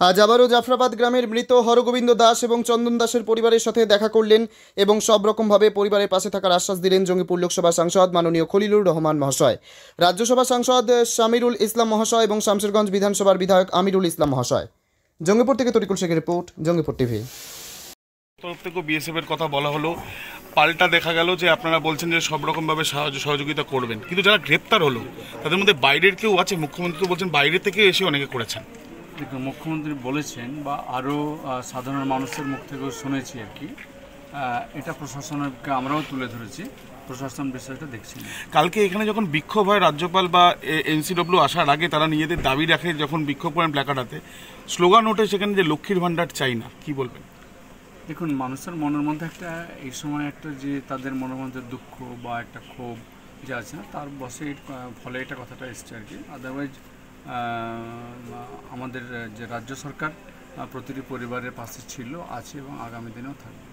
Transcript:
আজ আবারও জাফরাবাদ গ্রামের মৃত হরগোবিন্দ দাস এবং চন্দন দাসের পরিবারের সাথে দেখা করলেন এবং সব রকমভাবে পরিবারের পাশে থাকার আশ্বাস দিলেন জঙ্গিপুর লোকসভা সাংসদ মাননীয় খলিলুর রহমান মহাশয়, রাজ্যসভা সাংসদ শামিরুল ইসলাম মহাশয় এবং শামশেরগঞ্জ বিধানসভার বিধায়ক আমিরুল ইসলাম মহাশয়। জঙ্গিপুর থেকে তরিকুল শেখের রিপোর্ট, জঙ্গিপুর টিভি। তরফ থেকে বিএসএফ এর কথা বলা হলো, পাল্টা দেখা গেল যে আপনারা বলছেন যে সব রকমভাবে সহযোগিতা করবেন, কিন্তু যারা গ্রেপ্তার হলো তাদের মধ্যে বাইরের কেউ আছে? মুখ্যমন্ত্রী তো বলছেন বাইরে থেকে এসে অনেকে করেছেন। দেখুন, মুখ্যমন্ত্রী বলেছেন বা আরও সাধারণ মানুষের মুখ থেকেও শুনেছি আর কি, এটা প্রশাসনকে আমরাও তুলে ধরেছি, প্রশাসন বিষয়টা দেখছি। কালকে এখানে যখন বিক্ষোভ হয়, রাজ্যপাল বা এনসিডব্লিউ আসার আগে তারা নিজেদের দাবি রাখে, যখন বিক্ষোভ করেন প্ল্যাকার্ড হাতে, স্লোগান ওঠে সেখানে যে লক্ষ্মীর ভাণ্ডার চাই না, কি বলবেন? দেখুন, মানুষের মনের মধ্যে একটা এই সময় একটা যে তাদের মনের মধ্যে দুঃখ বা একটা ক্ষোভ যে আছে না, তার বসে ফলে এটা কথাটা এসছে আর কি। আদারওয়াইজ আমাদের যে রাজ্য সরকার প্রতিটি পরিবারের পাশে ছিল, আছে এবং আগামী দিনেও থাকবে।